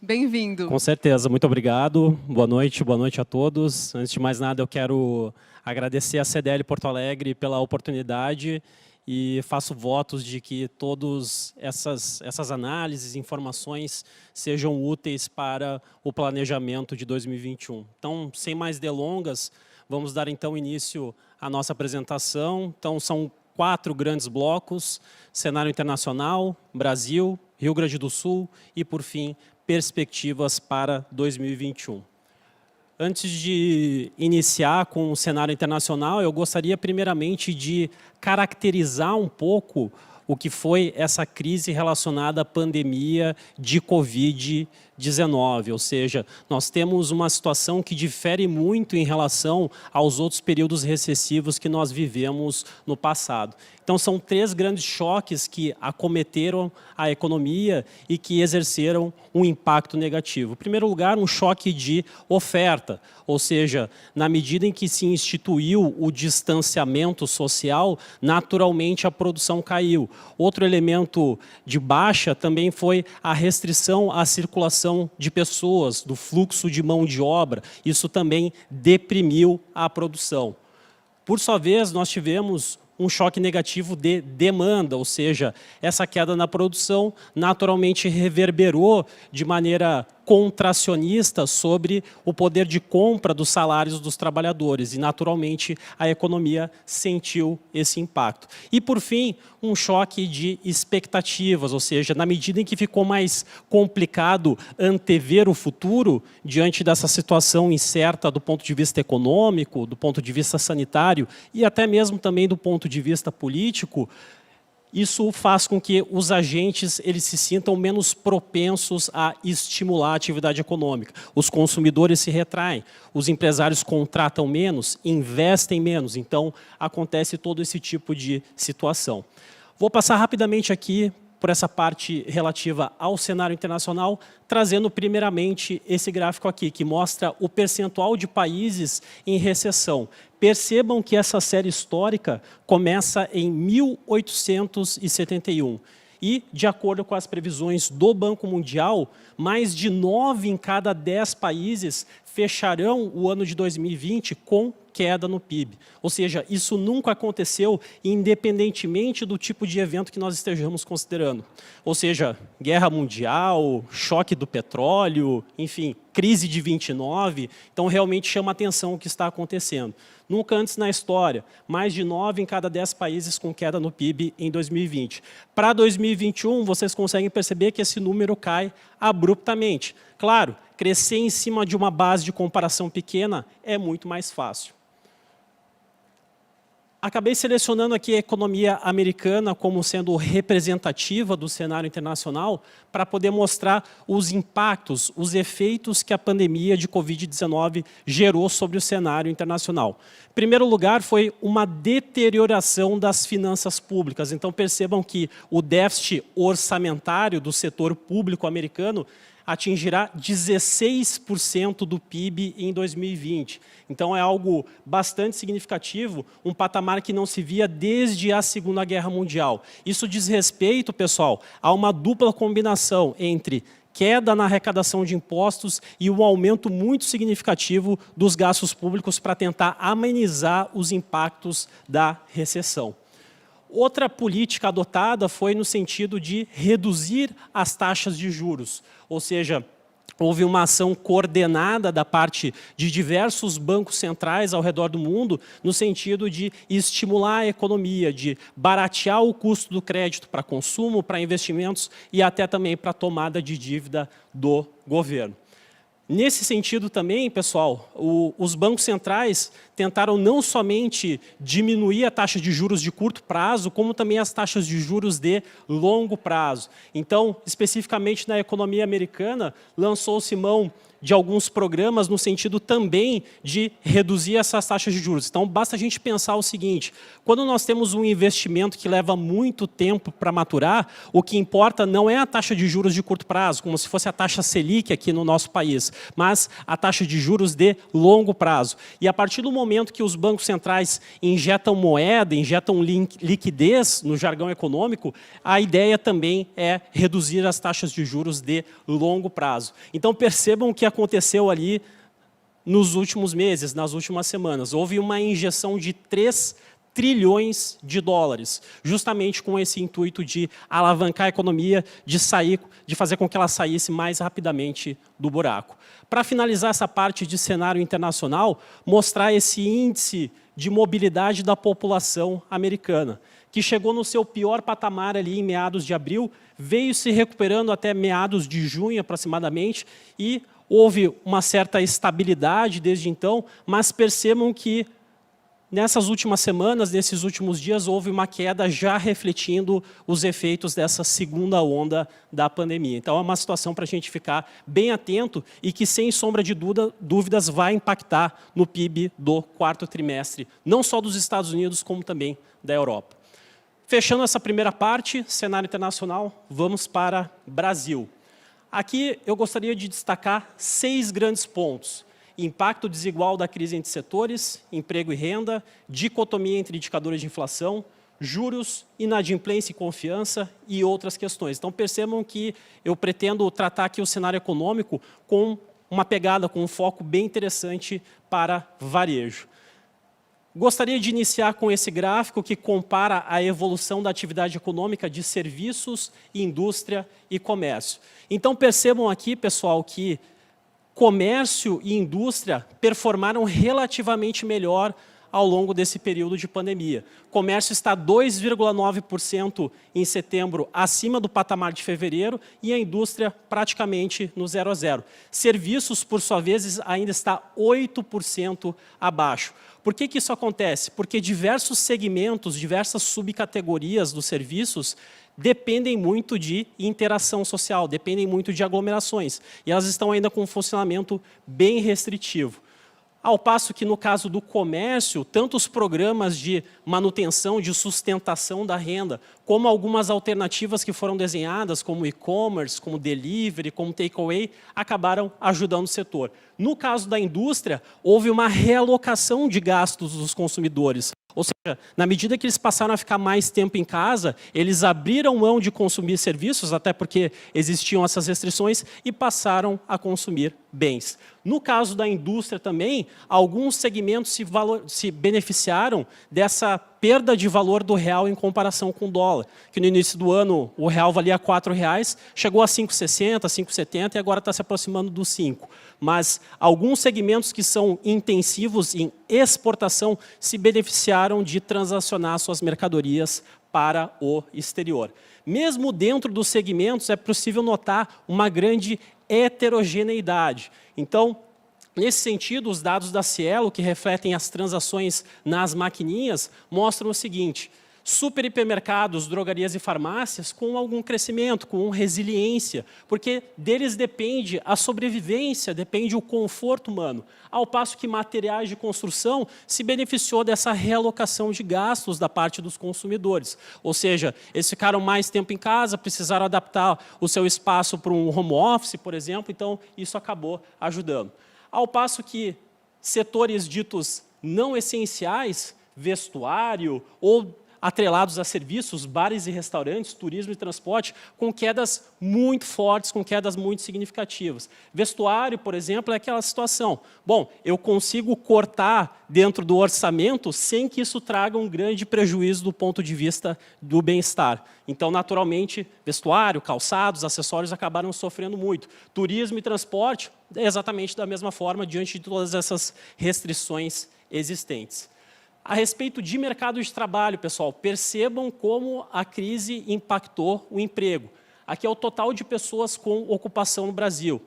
Bem-vindo. Com certeza, muito obrigado. Boa noite a todos. Antes de mais nada, eu quero agradecer a CDL Porto Alegre pela oportunidade e faço votos de que todas essas análises, informações sejam úteis para o planejamento de 2021. Então, sem mais delongas, vamos dar então início à nossa apresentação. Então, são 4 grandes blocos: cenário internacional, Brasil, Rio Grande do Sul e, por fim, perspectivas para 2021. Antes de iniciar com o cenário internacional, eu gostaria primeiramente de caracterizar um pouco o que foi essa crise relacionada à pandemia de Covid-19, ou seja, nós temos uma situação que difere muito em relação aos outros períodos recessivos que nós vivemos no passado. Então, são 3 grandes choques que acometeram a economia e que exerceram um impacto negativo. Em primeiro lugar, um choque de oferta, ou seja, na medida em que se instituiu o distanciamento social, naturalmente a produção caiu. Outro elemento de baixa também foi a restrição à circulação de pessoas, do fluxo de mão de obra. Isso também deprimiu a produção. Por sua vez, nós tivemos um choque negativo de demanda, ou seja, essa queda na produção naturalmente reverberou de maneira contracionista sobre o poder de compra dos salários dos trabalhadores e, naturalmente, a economia sentiu esse impacto. E, por fim, um choque de expectativas, ou seja, na medida em que ficou mais complicado antever o futuro, diante dessa situação incerta do ponto de vista econômico, do ponto de vista sanitário e até mesmo também do ponto de vista político, isso faz com que os agentes eles se sintam menos propensos a estimular a atividade econômica. Os consumidores se retraem, os empresários contratam menos, investem menos. Então, acontece todo esse tipo de situação. Vou passar rapidamente aqui por essa parte relativa ao cenário internacional, trazendo primeiramente esse gráfico aqui, que mostra o percentual de países em recessão. Percebam que essa série histórica começa em 1871. E, de acordo com as previsões do Banco Mundial, mais de 9 em cada 10 países fecharão o ano de 2020 com queda no PIB. Ou seja, isso nunca aconteceu independentemente do tipo de evento que nós estejamos considerando. Ou seja, guerra mundial, choque do petróleo, enfim, crise de 29. Então, realmente chama atenção o que está acontecendo. Nunca antes na história, mais de 9 em cada 10 países com queda no PIB em 2020. Para 2021, vocês conseguem perceber que esse número cai abruptamente. Claro, crescer em cima de uma base de comparação pequena é muito mais fácil. Acabei selecionando aqui a economia americana como sendo representativa do cenário internacional para poder mostrar os impactos, os efeitos que a pandemia de Covid-19 gerou sobre o cenário internacional. Em primeiro lugar, foi uma deterioração das finanças públicas. Então, percebam que o déficit orçamentário do setor público americano atingirá 16% do PIB em 2020. Então, é algo bastante significativo, um patamar que não se via desde a Segunda Guerra Mundial. Isso diz respeito, pessoal, a uma dupla combinação entre queda na arrecadação de impostos e um aumento muito significativo dos gastos públicos para tentar amenizar os impactos da recessão. Outra política adotada foi no sentido de reduzir as taxas de juros, ou seja, houve uma ação coordenada da parte de diversos bancos centrais ao redor do mundo no sentido de estimular a economia, de baratear o custo do crédito para consumo, para investimentos e até também para a tomada de dívida do governo. Nesse sentido também, pessoal, os bancos centrais tentaram não somente diminuir a taxa de juros de curto prazo, como também as taxas de juros de longo prazo. Então, especificamente na economia americana, lançou-se mão de alguns programas no sentido também de reduzir essas taxas de juros. Então, basta a gente pensar o seguinte: quando nós temos um investimento que leva muito tempo para maturar, o que importa não é a taxa de juros de curto prazo, como se fosse a taxa Selic aqui no nosso país, mas a taxa de juros de longo prazo. E a partir do momento que os bancos centrais injetam moeda, injetam liquidez no jargão econômico, a ideia também é reduzir as taxas de juros de longo prazo. Então, percebam o que aconteceu ali nos últimos meses, nas últimas semanas. Houve uma injeção de 3 trilhões de dólares, justamente com esse intuito de alavancar a economia, de fazer com que ela saísse mais rapidamente do buraco. Para finalizar essa parte de cenário internacional, mostrar esse índice de mobilidade da população americana, que chegou no seu pior patamar ali em meados de abril, veio se recuperando até meados de junho aproximadamente e houve uma certa estabilidade desde então, mas percebam que nessas últimas semanas, nesses últimos dias, houve uma queda já refletindo os efeitos dessa segunda onda da pandemia. Então, é uma situação para a gente ficar bem atento e que, sem sombra de dúvidas, vai impactar no PIB do quarto trimestre, não só dos Estados Unidos, como também da Europa. Fechando essa primeira parte, cenário internacional, vamos para Brasil. Aqui eu gostaria de destacar 6 grandes pontos. Impacto desigual da crise entre setores, emprego e renda, dicotomia entre indicadores de inflação, juros, inadimplência e confiança e outras questões. Então, percebam que eu pretendo tratar aqui o cenário econômico com uma pegada, com um foco bem interessante para varejo. Gostaria de iniciar com esse gráfico que compara a evolução da atividade econômica de serviços, indústria e comércio. Então, percebam aqui, pessoal, que comércio e indústria performaram relativamente melhor ao longo desse período de pandemia. O comércio está 2,9% em setembro, acima do patamar de fevereiro, e a indústria praticamente no 0 a 0. Serviços, por sua vez, ainda está 8% abaixo. Por que isso acontece? Porque diversos segmentos, diversas subcategorias dos serviços dependem muito de interação social, dependem muito de aglomerações. E elas estão ainda com um funcionamento bem restritivo. Ao passo que, no caso do comércio, tanto os programas de manutenção, de sustentação da renda, como algumas alternativas que foram desenhadas, como e-commerce, como delivery, como takeaway, acabaram ajudando o setor. No caso da indústria, houve uma realocação de gastos dos consumidores. Ou seja, na medida que eles passaram a ficar mais tempo em casa, eles abriram mão de consumir serviços, até porque existiam essas restrições, e passaram a consumir bens. No caso da indústria também, alguns segmentos se beneficiaram dessa perda de valor do real em comparação com o dólar, que no início do ano o real valia R$ 4,00, chegou a 5,60, 5,70 e agora está se aproximando dos 5. Mas alguns segmentos que são intensivos em exportação se beneficiaram de transacionar suas mercadorias para o exterior. Mesmo dentro dos segmentos, é possível notar uma grande heterogeneidade. Então, nesse sentido, os dados da Cielo, que refletem as transações nas maquininhas, mostram o seguinte: super hipermercados, drogarias e farmácias com algum crescimento, com resiliência, porque deles depende a sobrevivência, depende o conforto humano. Ao passo que materiais de construção se beneficiou dessa realocação de gastos da parte dos consumidores. Ou seja, eles ficaram mais tempo em casa, precisaram adaptar o seu espaço para um home office, por exemplo, então isso acabou ajudando. Ao passo que setores ditos não essenciais, vestuário ou atrelados a serviços, bares e restaurantes, turismo e transporte, com quedas muito fortes, com quedas muito significativas. Vestuário, por exemplo, é aquela situação. Bom, eu consigo cortar dentro do orçamento sem que isso traga um grande prejuízo do ponto de vista do bem-estar. Então, naturalmente, vestuário, calçados, acessórios acabaram sofrendo muito. Turismo e transporte, exatamente da mesma forma, diante de todas essas restrições existentes. A respeito de mercado de trabalho, pessoal, percebam como a crise impactou o emprego. Aqui é o total de pessoas com ocupação no Brasil.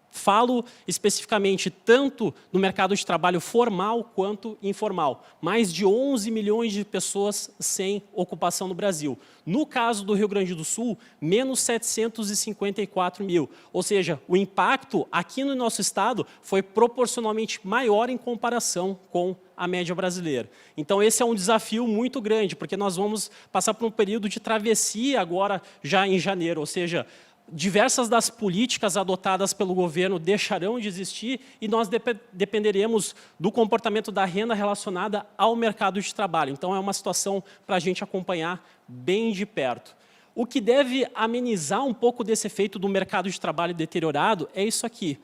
Falo especificamente tanto no mercado de trabalho formal quanto informal. Mais de 11 milhões de pessoas sem ocupação no Brasil. No caso do Rio Grande do Sul, menos 754 mil. Ou seja, o impacto aqui no nosso estado foi proporcionalmente maior em comparação com a média brasileira. Então, esse é um desafio muito grande, porque nós vamos passar por um período de travessia agora, já em janeiro. Ou seja, diversas das políticas adotadas pelo governo deixarão de existir e nós dependeremos do comportamento da renda relacionada ao mercado de trabalho. Então, é uma situação para a gente acompanhar bem de perto. O que deve amenizar um pouco desse efeito do mercado de trabalho deteriorado é isso aqui.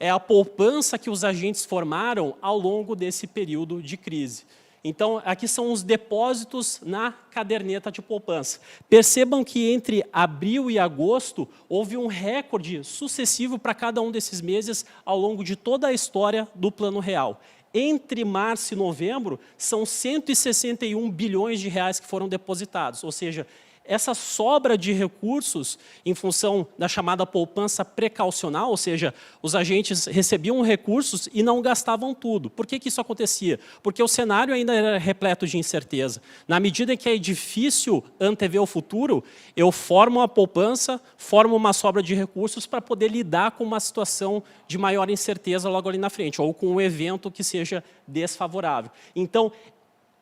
É a poupança que os agentes formaram ao longo desse período de crise. Então, aqui são os depósitos na caderneta de poupança. Percebam que entre abril e agosto, houve um recorde sucessivo para cada um desses meses ao longo de toda a história do Plano Real. Entre março e novembro, são 161 bilhões de reais que foram depositados, ou seja, essa sobra de recursos em função da chamada poupança precaucional, ou seja, os agentes recebiam recursos e não gastavam tudo. Por que isso acontecia? Porque o cenário ainda era repleto de incerteza. Na medida em que é difícil antever o futuro, eu formo a poupança, formo uma sobra de recursos para poder lidar com uma situação de maior incerteza logo ali na frente, ou com um evento que seja desfavorável. Então,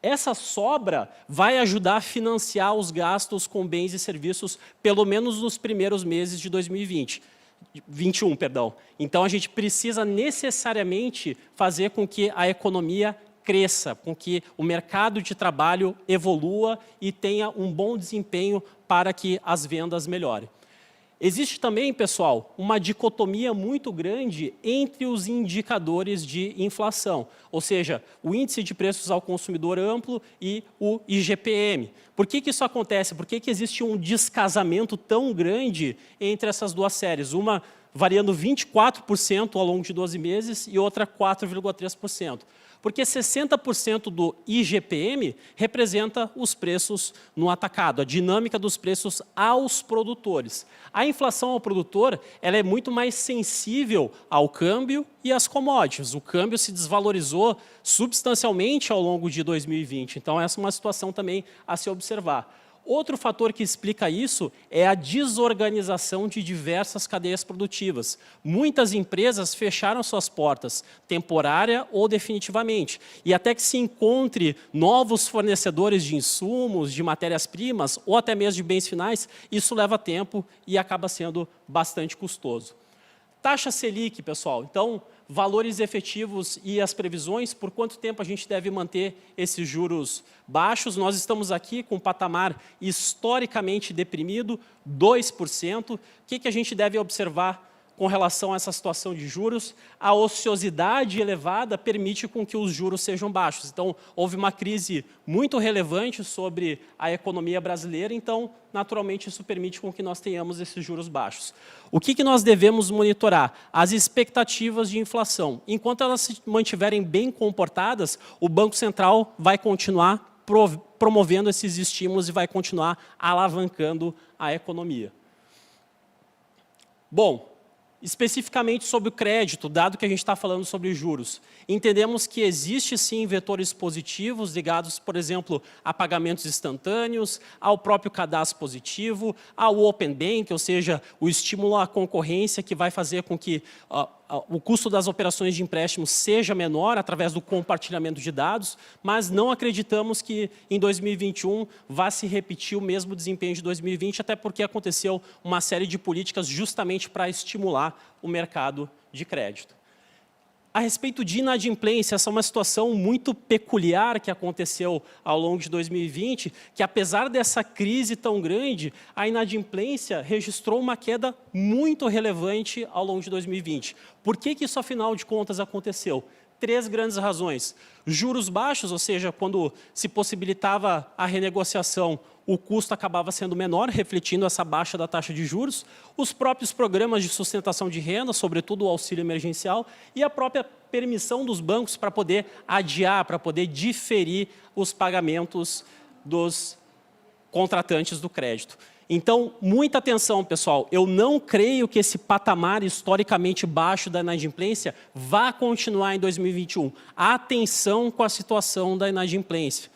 essa sobra vai ajudar a financiar os gastos com bens e serviços, pelo menos nos primeiros meses de 2021. Então, a gente precisa necessariamente fazer com que a economia cresça, com que o mercado de trabalho evolua e tenha um bom desempenho para que as vendas melhorem. Existe também, pessoal, uma dicotomia muito grande entre os indicadores de inflação, ou seja, o índice de preços ao consumidor amplo e o IGPM. Por que isso acontece? Por que existe um descasamento tão grande entre essas duas séries? Uma variando 24% ao longo de 12 meses e outra 4,3%. Porque 60% do IGPM representa os preços no atacado, a dinâmica dos preços aos produtores. A inflação ao produtor ela é muito mais sensível ao câmbio e às commodities. O câmbio se desvalorizou substancialmente ao longo de 2020, então essa é uma situação também a se observar. Outro fator que explica isso é a desorganização de diversas cadeias produtivas. Muitas empresas fecharam suas portas, temporária ou definitivamente. E até que se encontre novos fornecedores de insumos, de matérias-primas ou até mesmo de bens finais, isso leva tempo e acaba sendo bastante custoso. Taxa Selic, pessoal. Então, valores efetivos e as previsões, por quanto tempo a gente deve manter esses juros baixos. Nós estamos aqui com um patamar historicamente deprimido, 2%. O que a gente deve observar com relação a essa situação de juros? A ociosidade elevada permite com que os juros sejam baixos. Então, houve uma crise muito relevante sobre a economia brasileira, então, naturalmente, isso permite com que nós tenhamos esses juros baixos. O que nós devemos monitorar? As expectativas de inflação. Enquanto elas se mantiverem bem comportadas, o Banco Central vai continuar promovendo esses estímulos e vai continuar alavancando a economia. Bom, especificamente sobre o crédito, dado que a gente está falando sobre juros, entendemos que existe sim vetores positivos ligados, por exemplo, a pagamentos instantâneos, ao próprio cadastro positivo, ao Open Bank, ou seja, o estímulo à concorrência que vai fazer com que o custo das operações de empréstimo seja menor através do compartilhamento de dados, mas não acreditamos que em 2021 vá se repetir o mesmo desempenho de 2020, até porque aconteceu uma série de políticas justamente para estimular o mercado de crédito. A respeito de inadimplência, essa é uma situação muito peculiar que aconteceu ao longo de 2020, que apesar dessa crise tão grande, a inadimplência registrou uma queda muito relevante ao longo de 2020. Por que isso, afinal de contas, aconteceu? Três grandes razões. Juros baixos, ou seja, quando se possibilitava a renegociação, o custo acabava sendo menor, refletindo essa baixa da taxa de juros, os próprios programas de sustentação de renda, sobretudo o auxílio emergencial, e a própria permissão dos bancos para poder adiar, para poder diferir os pagamentos dos contratantes do crédito. Então, muita atenção, pessoal. Eu não creio que esse patamar historicamente baixo da inadimplência vá continuar em 2021. Atenção com a situação da inadimplência.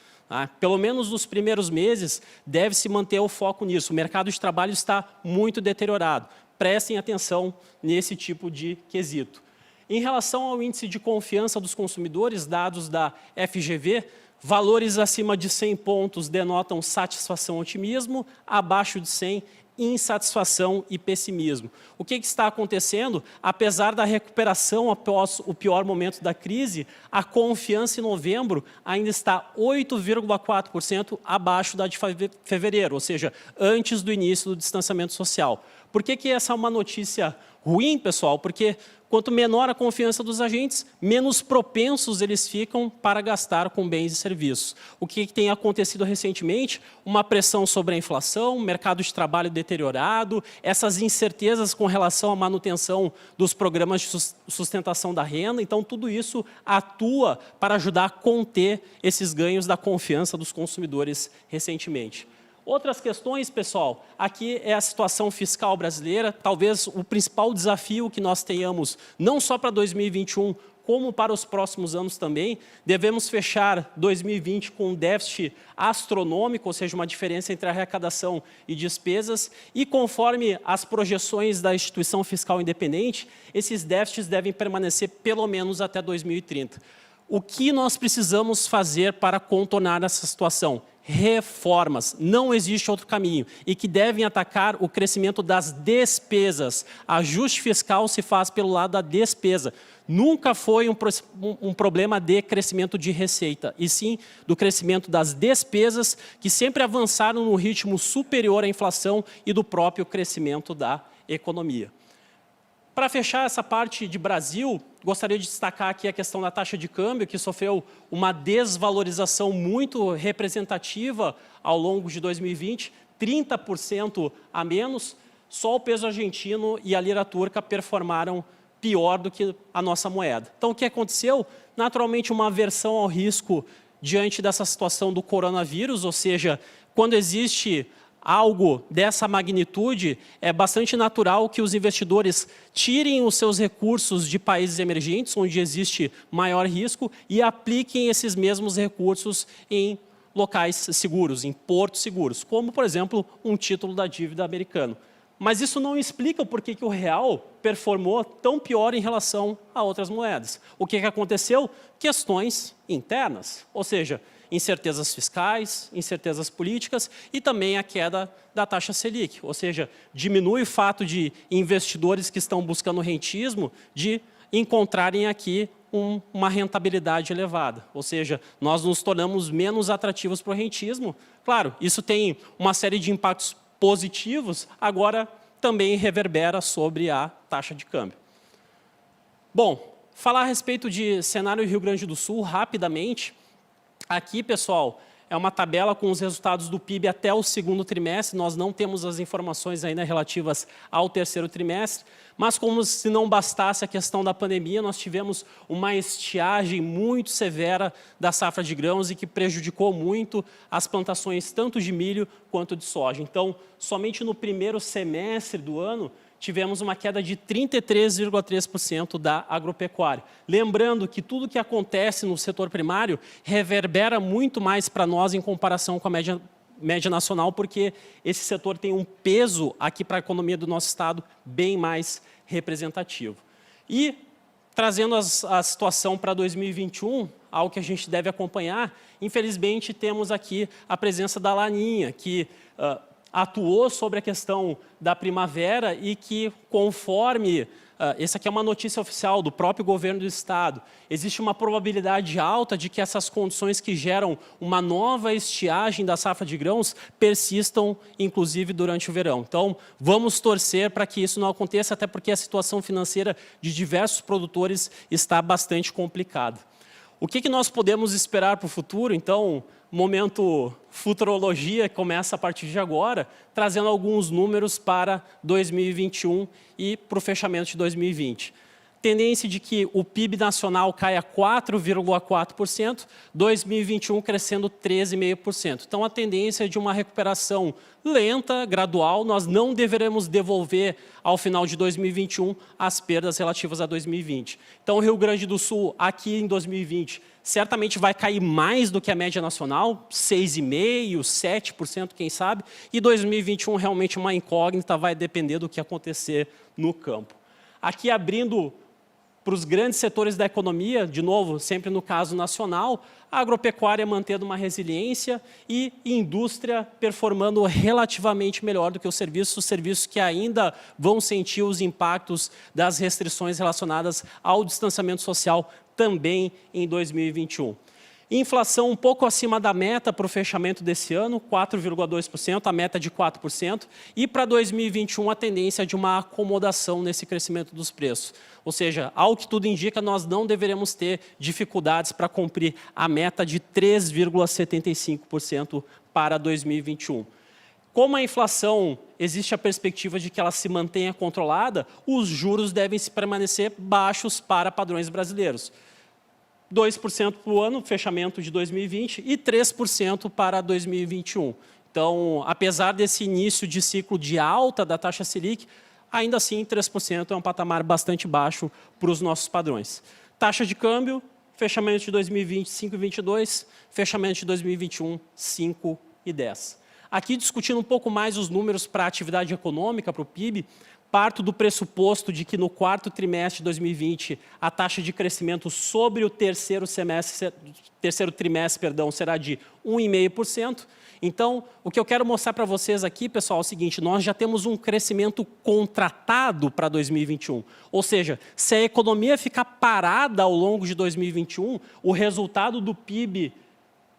Pelo menos nos primeiros meses, deve-se manter o foco nisso. O mercado de trabalho está muito deteriorado. Prestem atenção nesse tipo de quesito. Em relação ao índice de confiança dos consumidores, dados da FGV, valores acima de 100 pontos denotam satisfação e otimismo, abaixo de 100 insatisfação e pessimismo. O que está acontecendo? Apesar da recuperação após o pior momento da crise, a confiança em novembro ainda está 8,4% abaixo da de fevereiro, ou seja, antes do início do distanciamento social. Por que essa é uma notícia ruim, pessoal? Porque quanto menor a confiança dos agentes, menos propensos eles ficam para gastar com bens e serviços. O que tem acontecido recentemente? Uma pressão sobre a inflação, mercado de trabalho deteriorado, essas incertezas com relação à manutenção dos programas de sustentação da renda. Então, tudo isso atua para ajudar a conter esses ganhos da confiança dos consumidores recentemente. Outras questões, pessoal, aqui é a situação fiscal brasileira, talvez o principal desafio que nós tenhamos, não só para 2021, como para os próximos anos também. Devemos fechar 2020 com um déficit astronômico, ou seja, uma diferença entre arrecadação e despesas, e conforme as projeções da instituição fiscal independente, esses déficits devem permanecer pelo menos até 2030. O que nós precisamos fazer para contornar essa situação? Reformas, não existe outro caminho, e que devem atacar o crescimento das despesas. Ajuste fiscal se faz pelo lado da despesa. Nunca foi um problema de crescimento de receita, e sim do crescimento das despesas, que sempre avançaram num ritmo superior à inflação e do próprio crescimento da economia. Para fechar essa parte de Brasil, gostaria de destacar aqui a questão da taxa de câmbio, que sofreu uma desvalorização muito representativa ao longo de 2020, 30% a menos. Só o peso argentino e a lira turca performaram pior do que a nossa moeda. Então, o que aconteceu? Naturalmente, uma aversão ao risco diante dessa situação do coronavírus, ou seja, quando existe algo dessa magnitude, é bastante natural que os investidores tirem os seus recursos de países emergentes, onde existe maior risco, e apliquem esses mesmos recursos em locais seguros, em portos seguros, como, por exemplo, um título da dívida americano. Mas isso não explica o porquê que o real performou tão pior em relação a outras moedas. O que aconteceu? Questões internas, ou seja, incertezas fiscais, incertezas políticas e também a queda da taxa Selic, ou seja, diminui o fato de investidores que estão buscando rentismo de encontrarem aqui uma rentabilidade elevada, ou seja, nós nos tornamos menos atrativos para o rentismo. Claro, isso tem uma série de impactos positivos, agora também reverbera sobre a taxa de câmbio. Bom, falar a respeito de cenário Rio Grande do Sul rapidamente. Aqui, pessoal, é uma tabela com os resultados do PIB até o segundo trimestre. Nós não temos as informações ainda relativas ao terceiro trimestre, mas como se não bastasse a questão da pandemia, nós tivemos uma estiagem muito severa da safra de grãos e que prejudicou muito as plantações tanto de milho quanto de soja. Então, somente no primeiro semestre do ano, tivemos uma queda de 33,3% da agropecuária. Lembrando que tudo que acontece no setor primário reverbera muito mais para nós em comparação com a média nacional, porque esse setor tem um peso aqui para a economia do nosso estado bem mais representativo. E, trazendo a situação para 2021, algo que a gente deve acompanhar, infelizmente temos aqui a presença da Laninha, que atuou sobre a questão da primavera e que, conforme, essa aqui é uma notícia oficial do próprio governo do estado, existe uma probabilidade alta de que essas condições que geram uma nova estiagem da safra de grãos persistam, inclusive, durante o verão. Então, vamos torcer para que isso não aconteça, até porque a situação financeira de diversos produtores está bastante complicada. O que nós podemos esperar para o futuro? Então, momento futurologia começa a partir de agora, trazendo alguns números para 2021 e para o fechamento de 2020. Tendência de que o PIB nacional caia 4,4%, 2021 crescendo 13,5%. Então, a tendência é de uma recuperação lenta, gradual. Nós não deveremos devolver ao final de 2021 as perdas relativas a 2020. Então, o Rio Grande do Sul, aqui em 2020, certamente vai cair mais do que a média nacional, 6,5%, 7%, quem sabe, e 2021 realmente uma incógnita, vai depender do que acontecer no campo. Aqui abrindo para os grandes setores da economia, de novo, sempre no caso nacional, a agropecuária mantendo uma resiliência e indústria performando relativamente melhor do que os serviços que ainda vão sentir os impactos das restrições relacionadas ao distanciamento social também em 2021. Inflação um pouco acima da meta para o fechamento desse ano, 4,2%, a meta de 4%, e para 2021 a tendência de uma acomodação nesse crescimento dos preços. Ou seja, ao que tudo indica, nós não deveremos ter dificuldades para cumprir a meta de 3,75% para 2021. Como a inflação existe a perspectiva de que ela se mantenha controlada, os juros devem se permanecer baixos para padrões brasileiros. 2% para o ano, fechamento de 2020, e 3% para 2021. Então, apesar desse início de ciclo de alta da taxa Selic, ainda assim 3% é um patamar bastante baixo para os nossos padrões. Taxa de câmbio, fechamento de 2020, 5,22, fechamento de 2021, 5,10. Aqui, discutindo um pouco mais os números para a atividade econômica, para o PIB, parto do pressuposto de que no quarto trimestre de 2020 a taxa de crescimento sobre o terceiro trimestre, será de 1,5%. Então, o que eu quero mostrar para vocês aqui, pessoal, é o seguinte: nós já temos um crescimento contratado para 2021. Ou seja, se a economia ficar parada ao longo de 2021, o resultado do PIB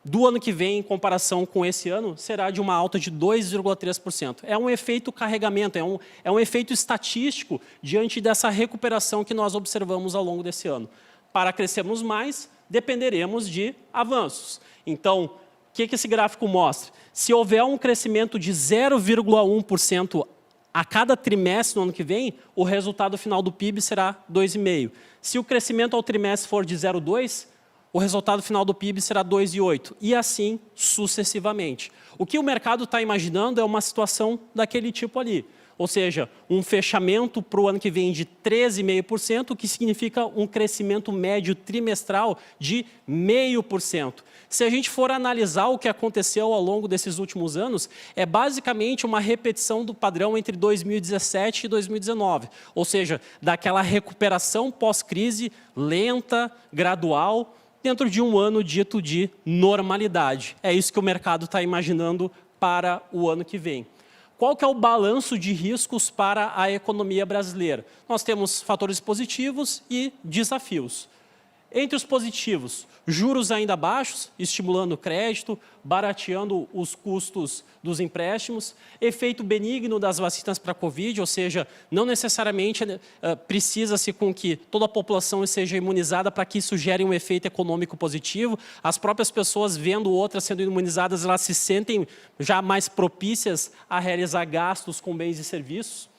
do ano que vem, em comparação com esse ano, será de uma alta de 2,3%. É um efeito carregamento, é um efeito estatístico diante dessa recuperação que nós observamos ao longo desse ano. Para crescermos mais, dependeremos de avanços. Então, o que esse gráfico mostra? Se houver um crescimento de 0,1% a cada trimestre no ano que vem, o resultado final do PIB será 2,5%. Se o crescimento ao trimestre for de 0,2%, o resultado final do PIB será 2,8%, e assim sucessivamente. O que o mercado está imaginando é uma situação daquele tipo ali, ou seja, um fechamento para o ano que vem de 13,5%, o que significa um crescimento médio trimestral de 0,5%. Se a gente for analisar o que aconteceu ao longo desses últimos anos, é basicamente uma repetição do padrão entre 2017 e 2019, ou seja, daquela recuperação pós-crise lenta, gradual, dentro de um ano dito de normalidade. É isso que o mercado está imaginando para o ano que vem. Qual que é o balanço de riscos para a economia brasileira? Nós temos fatores positivos e desafios. Entre os positivos, juros ainda baixos, estimulando o crédito, barateando os custos dos empréstimos, efeito benigno das vacinas para a Covid, ou seja, não necessariamente precisa-se com que toda a população seja imunizada para que isso gere um efeito econômico positivo. As próprias pessoas vendo outras sendo imunizadas, elas se sentem já mais propícias a realizar gastos com bens e serviços.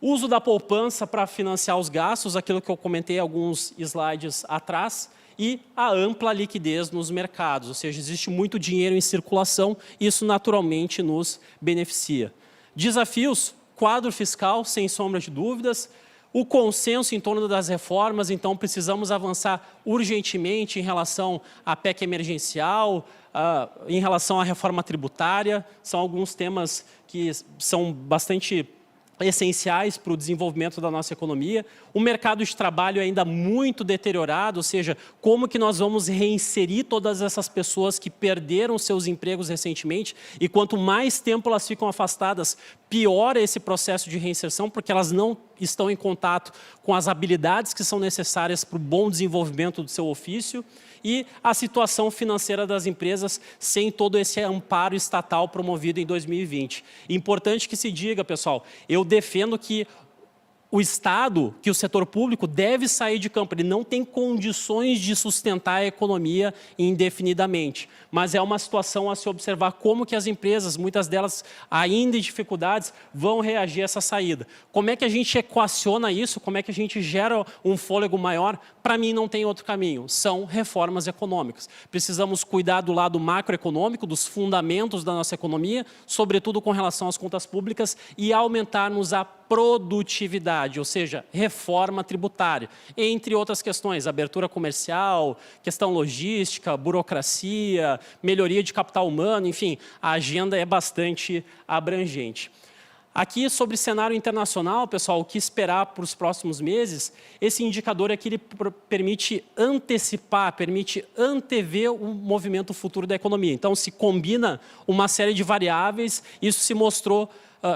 Uso da poupança para financiar os gastos, aquilo que eu comentei alguns slides atrás, e a ampla liquidez nos mercados, ou seja, existe muito dinheiro em circulação, e isso naturalmente nos beneficia. Desafios, quadro fiscal, sem sombra de dúvidas, o consenso em torno das reformas, então precisamos avançar urgentemente em relação à PEC emergencial, em relação à reforma tributária, são alguns temas que são bastante essenciais para o desenvolvimento da nossa economia. O mercado de trabalho é ainda muito deteriorado, ou seja, como que nós vamos reinserir todas essas pessoas que perderam seus empregos recentemente, e quanto mais tempo elas ficam afastadas, pior é esse processo de reinserção, porque elas não estão em contato com as habilidades que são necessárias para o bom desenvolvimento do seu ofício, e a situação financeira das empresas sem todo esse amparo estatal promovido em 2020. Importante que se diga, pessoal, eu defendo que o Estado, que o setor público deve sair de campo, ele não tem condições de sustentar a economia indefinidamente, mas é uma situação a se observar como que as empresas, muitas delas ainda em dificuldades, vão reagir a essa saída. Como é que a gente equaciona isso, como é que a gente gera um fôlego maior? Para mim não tem outro caminho, são reformas econômicas. Precisamos cuidar do lado macroeconômico, dos fundamentos da nossa economia, sobretudo com relação às contas públicas, e aumentarmos a produtividade, ou seja, reforma tributária, entre outras questões, abertura comercial, questão logística, burocracia, melhoria de capital humano, enfim, a agenda é bastante abrangente. Aqui, sobre cenário internacional, pessoal, o que esperar para os próximos meses, esse indicador aqui ele permite antecipar, permite antever o movimento futuro da economia. Então, se combina uma série de variáveis, isso se mostrou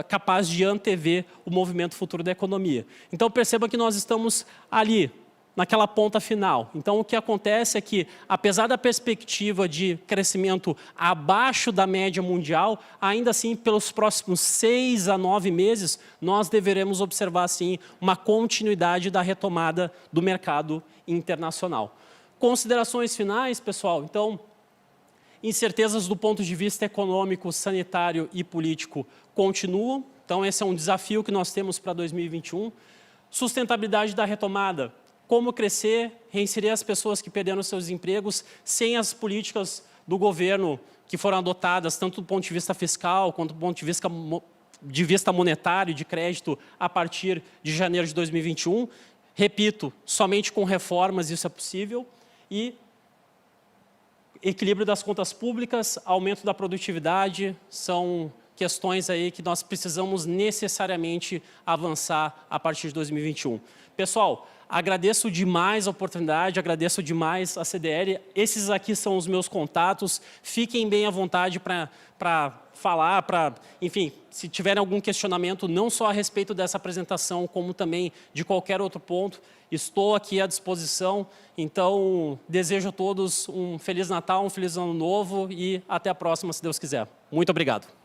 capaz de antever o movimento futuro da economia. Então, perceba que nós estamos ali, naquela ponta final. Então, o que acontece é que, apesar da perspectiva de crescimento abaixo da média mundial, ainda assim, pelos próximos 6 a 9 meses, nós deveremos observar, sim, uma continuidade da retomada do mercado internacional. Considerações finais, pessoal. Então, incertezas do ponto de vista econômico, sanitário e político continuam. Então, esse é um desafio que nós temos para 2021. Sustentabilidade da retomada. Como crescer, reinserir as pessoas que perderam seus empregos sem as políticas do governo que foram adotadas, tanto do ponto de vista fiscal, quanto do ponto de vista monetário, de crédito, a partir de janeiro de 2021. Repito, somente com reformas isso é possível. E equilíbrio das contas públicas, aumento da produtividade, são questões aí que nós precisamos necessariamente avançar a partir de 2021. Pessoal, agradeço demais a oportunidade, agradeço demais a CDL. Esses aqui são os meus contatos. Fiquem bem à vontade para falar, enfim, se tiverem algum questionamento, não só a respeito dessa apresentação, como também de qualquer outro ponto, estou aqui à disposição. Então, desejo a todos um Feliz Natal, um Feliz Ano Novo e até a próxima, se Deus quiser. Muito obrigado.